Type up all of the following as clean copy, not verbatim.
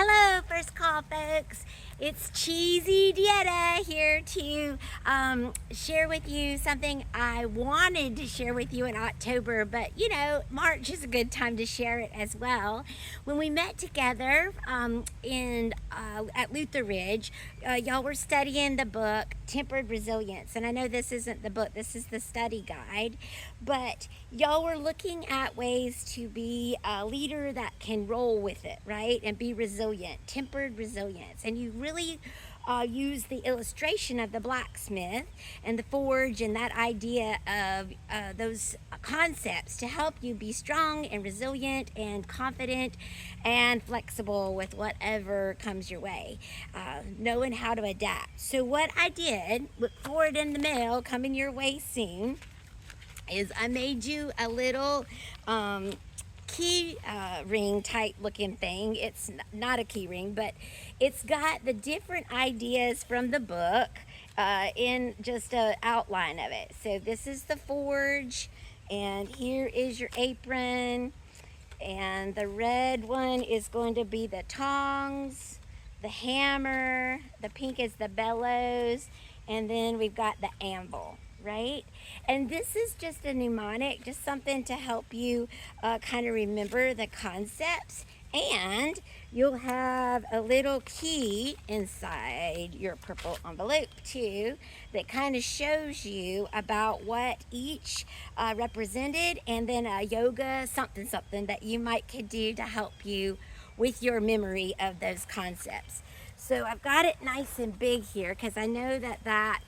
Hello, First Call folks. It's Cheesy Dieta here to share with you something I wanted to share with you in October, but you know, March is a good time to share it as well. When we met together at Luther Ridge, y'all were studying the book Tempered Resilience, and I know this isn't the book, this is the study guide, but y'all were looking at ways to be a leader that can roll with it, right? And be resilient, tempered resilience. And you really use the illustration of the blacksmith and the forge and that idea of those concepts to help you be strong and resilient and confident and flexible with whatever comes your way, knowing how to adapt. So what I did, look for it in the mail coming your way soon, is I made you a little key ring type looking thing. It's not a key ring, but it's got the different ideas from the book in just an outline of it. So this is the forge, and here is your apron, and the red one is going to be the tongs, the hammer, the pink is the bellows, and then we've got the anvil, right? And this is just a mnemonic, just something to help you kind of remember the concepts. And you'll have a little key inside your purple envelope too that kind of shows you about what each represented, and then a yoga something that you might could do to help you with your memory of those concepts. So I've got it nice and big here because I know that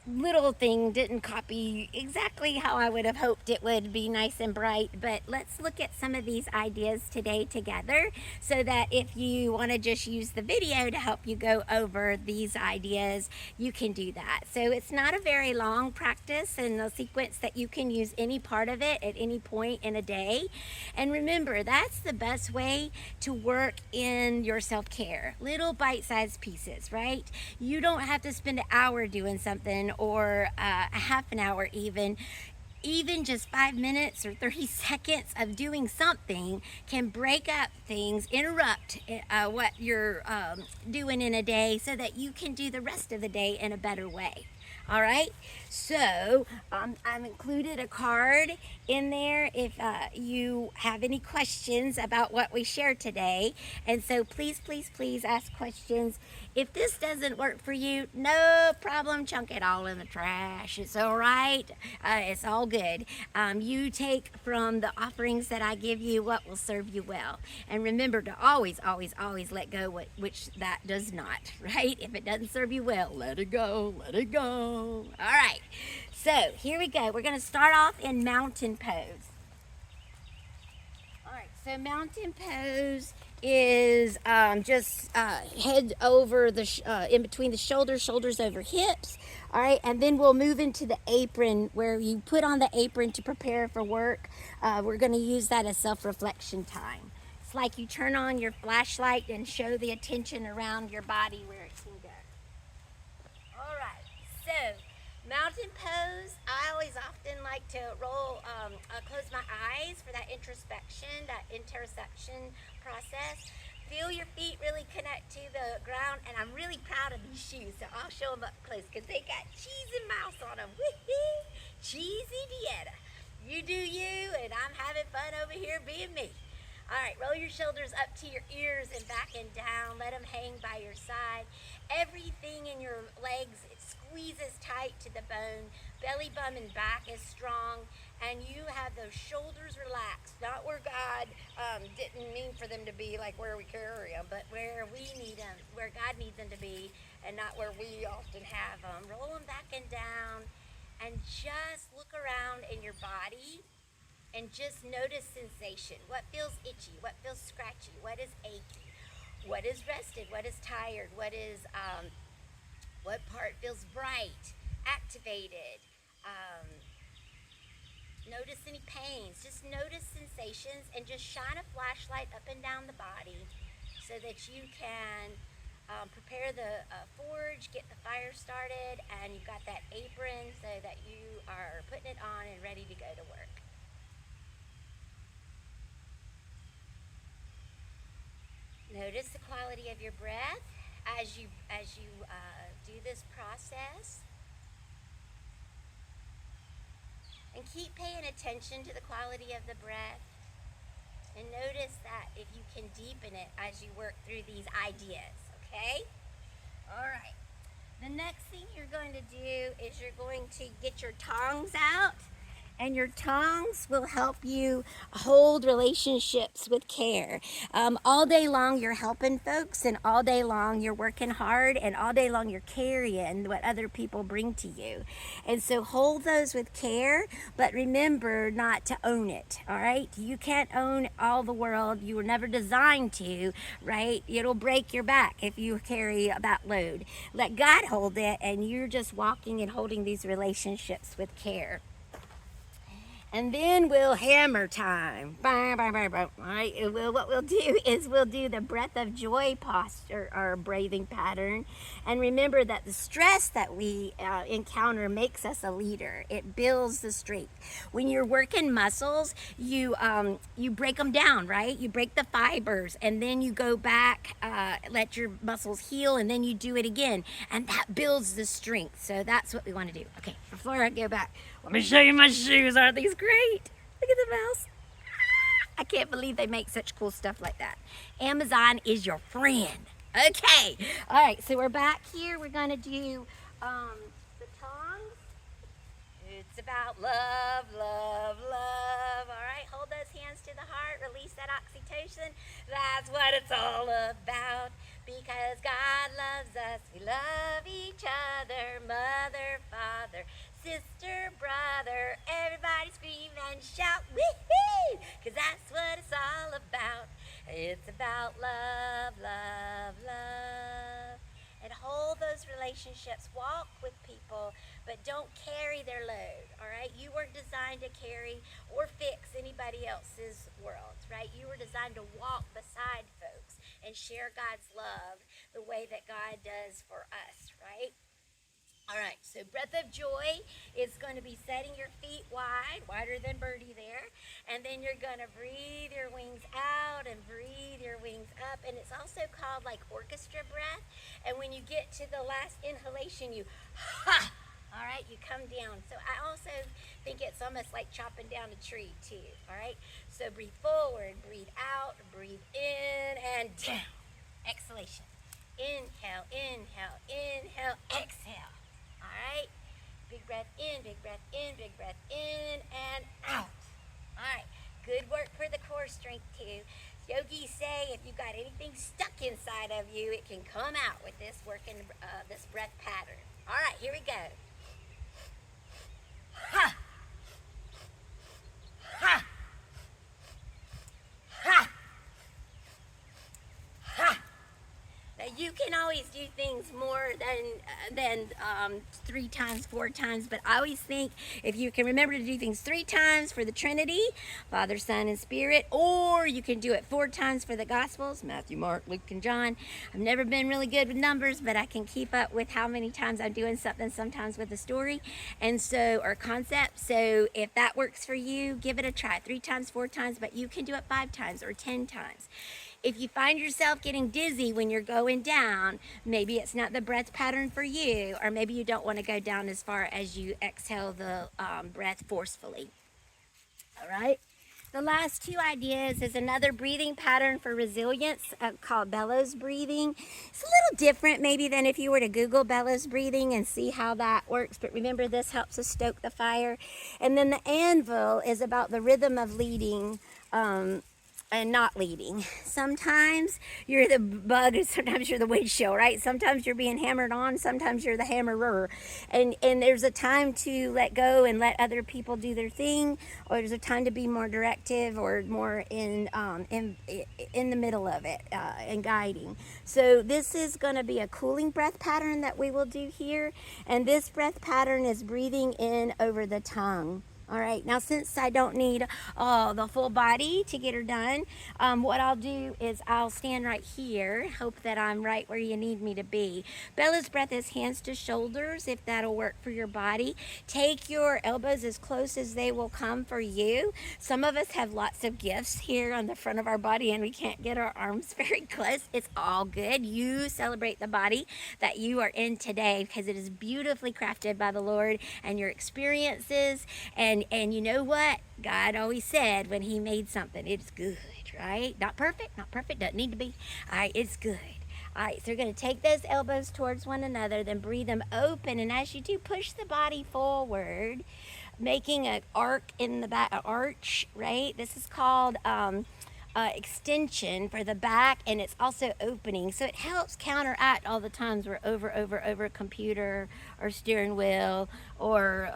little thing didn't copy exactly how I would have hoped it would be nice and bright, but let's look at some of these ideas today together so that if you want to just use the video to help you go over these ideas, you can do that. So it's not a very long practice and a sequence that you can use any part of it at any point in a day. And remember, that's the best way to work in your self-care. Little bite-sized pieces, right? You don't have to spend an hour doing something or a half an hour even just 5 minutes or 30 seconds of doing something can break up things, interrupt what you're doing in a day so that you can do the rest of the day in a better way. All right, so I've included a card in there if you have any questions about what we shared today. And so please ask questions. If this doesn't work for you, no problem, chunk it all in the trash. It's all right. It's all good. You take from the offerings that I give you what will serve you well. And remember to always let go which that does not, right? If it doesn't serve you well, let it go, let it go. All right, so here we go. We're going to start off in mountain pose. All right, so mountain pose is just head over the in between the shoulders over hips. All right, and then we'll move into the apron where you put on the apron to prepare for work. We're going to use that as self-reflection time. It's like you turn on your flashlight and show the attention around your body where it can go. All right, so mountain pose, I always often like to close my eyes for that introspection, that interoception process. Feel your feet really connect to the ground, and I'm really proud of these shoes, so I'll show them up close because they got cheese and mouse on them. Woo-hoo! Cheesy Dieta. You do you, and I'm having fun over here being me. All right, roll your shoulders up to your ears and back and down. Let them hang by your side. Everything in your legs, it squeezes tight to the bone. Belly, bum, and back is strong. And you have those shoulders relaxed. Not where God didn't mean for them to be, like where we carry them, but where we need them, where God needs them to be, and not where we often have them. Roll them back and down. And just look around in your body. And just notice sensation. What feels itchy? What feels scratchy? What is achy? What is rested? What is tired? What part feels bright, activated? Notice any pains. Just notice sensations and just shine a flashlight up and down the body so that you can prepare the forge, get the fire started, and you've got that apron so that you are putting it on and ready to go to work. Notice the quality of your breath as you do this process. And keep paying attention to the quality of the breath. And notice that if you can deepen it as you work through these ideas, okay? All right. The next thing you're going to do is you're going to get your tongs out. And your tongs will help you hold relationships with care. All day long you're helping folks, and all day long you're working hard, and all day long you're carrying what other people bring to you. And so hold those with care, but remember not to own it, all right? You can't own all the world. You were never designed to, right? It'll break your back if you carry that load. Let God hold it, and you're just walking and holding these relationships with care. And then we'll hammer time. All right. What we'll do is we'll do the breath of joy posture or breathing pattern. And remember that the stress that we encounter makes us a leader. It builds the strength. When you're working muscles, you break them down, right? You break the fibers, and then you go back, let your muscles heal, and then you do it again. And that builds the strength. So that's what we want to do. Okay, before I go back, let me show you my shoes. Aren't these great? Look at the mouse. I can't believe they make such cool stuff like that. Amazon is your friend. Okay. All right, so we're back here. We're going to do the tongs. It's about love, love, love. All right, hold those hands to the heart. Release that oxytocin. That's what it's all about. Because God loves us. We love each other. Mother, father, sister, brother, everybody scream and shout, woo-hoo, because that's what it's all about. It's about love, love, love. And hold those relationships. Walk with people, but don't carry their load, all right? You weren't designed to carry or fix anybody else's world, right? You were designed to walk beside folks and share God's love the way that God does for us, right? All right, so breath of joy is going to be setting your feet wide, wider than Birdie there. And then you're going to breathe your wings out and breathe your wings up. And it's also called like orchestra breath. And when you get to the last inhalation, you ha! All right, you come down. So I also think it's almost like chopping down a tree too. All right, so breathe forward, breathe out, breathe in, and down. Exhalation. Inhale, inhale, inhale, exhale. All right, big breath in, big breath in, big breath in, and out. All right, good work for the core strength too. Yogis say if you've got anything stuck inside of you, it can come out with this this breath pattern. All right, here we go. Ha! Ha! Ha! Ha! Now you can always do things more than 3 times, 4 times, but I always think if you can remember to do things 3 times for the Trinity, Father, Son, and Spirit, or you can do it 4 times for the Gospels, Matthew, Mark, Luke, and John. I've never been really good with numbers, but I can keep up with how many times I'm doing something sometimes with a story, and so, or concept. So if that works for you, give it a try. 3 times, 4 times, but you can do it 5 times or 10 times. If you find yourself getting dizzy when you're going down, maybe it's not the breath pattern for you, or maybe you don't want to go down as far as you exhale the breath forcefully. All right? The last 2 ideas is another breathing pattern for resilience called bellows breathing. It's a little different maybe than if you were to Google bellows breathing and see how that works, but remember this helps us stoke the fire. And then the anvil is about the rhythm of leading and not leading. Sometimes you're the bug and sometimes you're the windshield, right? Sometimes you're being hammered on, sometimes you're the hammerer. And there's a time to let go and let other people do their thing, or there's a time to be more directive or more in the middle of it and guiding. So this is going to be a cooling breath pattern that we will do here. And this breath pattern is breathing in over the tongue. All right, now since I don't need the full body to get her done, what I'll do is I'll stand right here, hope that I'm right where you need me to be. Bella's breath is hands to shoulders, if that'll work for your body. Take your elbows as close as they will come for you. Some of us have lots of gifts here on the front of our body and we can't get our arms very close. It's all good. You celebrate the body that you are in today because it is beautifully crafted by the Lord and your experiences. And you know what? God always said when he made something, it's good, right? Not perfect, doesn't need to be. All right, it's good. All right, so you're going to take those elbows towards one another, then breathe them open. And as you do, push the body forward, making an arc in the back, arch, right? This is called extension for the back, and it's also opening. So it helps counteract all the times we're over a computer or steering wheel or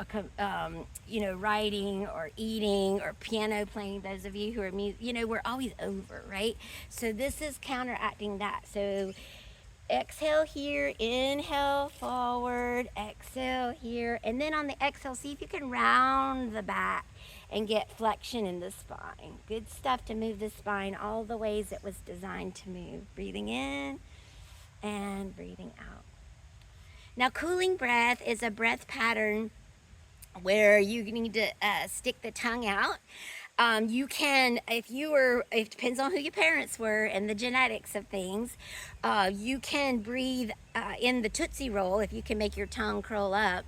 writing or eating or piano playing. Those of you who are we're always over, right? So this is counteracting that. So exhale here, inhale forward, exhale here, and then on the exhale, see if you can round the back and get flexion in the spine. Good stuff to move the spine all the ways it was designed to move. Breathing in and breathing out. Now, cooling breath is a breath pattern where you need to stick the tongue out. You can, it depends on who your parents were and the genetics of things. You can breathe in the Tootsie Roll if you can make your tongue curl up,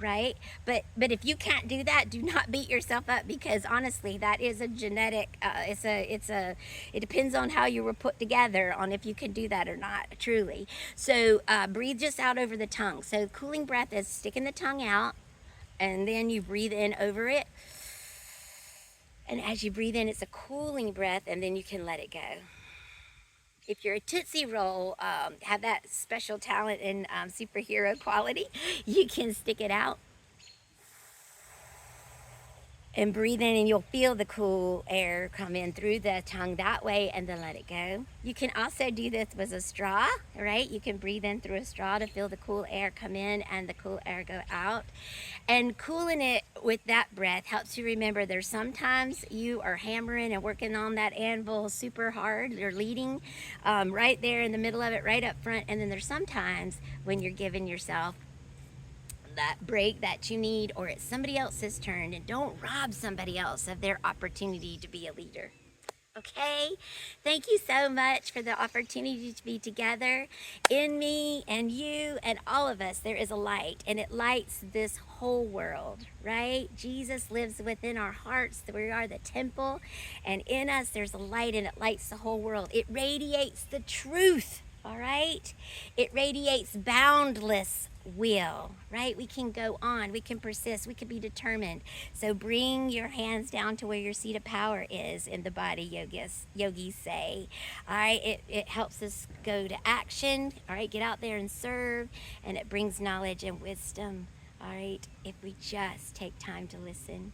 right? But if you can't do that, do not beat yourself up because honestly, that is a genetic. It depends on how you were put together on if you can do that or not. Truly, so breathe just out over the tongue. So cooling breath is sticking the tongue out, and then you breathe in over it. And as you breathe in, it's a cooling breath, and then you can let it go. If you're a Tootsie Roll, have that special talent and superhero quality, you can stick it out and breathe in, and you'll feel the cool air come in through the tongue that way, and then let it go. You can also do this with a straw, right? You can breathe in through a straw to feel the cool air come in and the cool air go out. And cooling it with that breath helps you remember there's sometimes you are hammering and working on that anvil super hard. You're leading right there in the middle of it, right up front. And then there's sometimes when you're giving yourself that break that you need, or it's somebody else's turn, and don't rob somebody else of their opportunity to be a leader. Okay, thank you so much for the opportunity to be together. In me and you and all of us, there is a light, and it lights this whole world, right? Jesus lives within our hearts. We are the temple, and in us there's a light, and it lights the whole world. It radiates the truth, all right? It radiates boundless will, right? We can go on, we can persist, we can be determined. So bring your hands down to where your seat of power is in the body, yogis say. All right, it helps us go to action. All right, get out there and serve, and it brings knowledge and wisdom. All right, if we just take time to listen.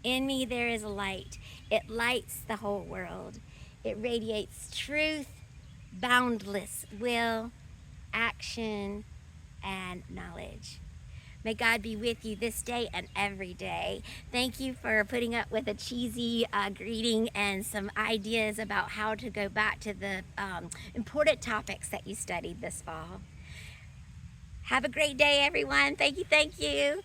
In me there is a light. It lights the whole world. It radiates truth, boundless will, action, and knowledge. May God be with you this day and every day. Thank you for putting up with a cheesy greeting and some ideas about how to go back to the important topics that you studied this fall. Have a great day, everyone. Thank you.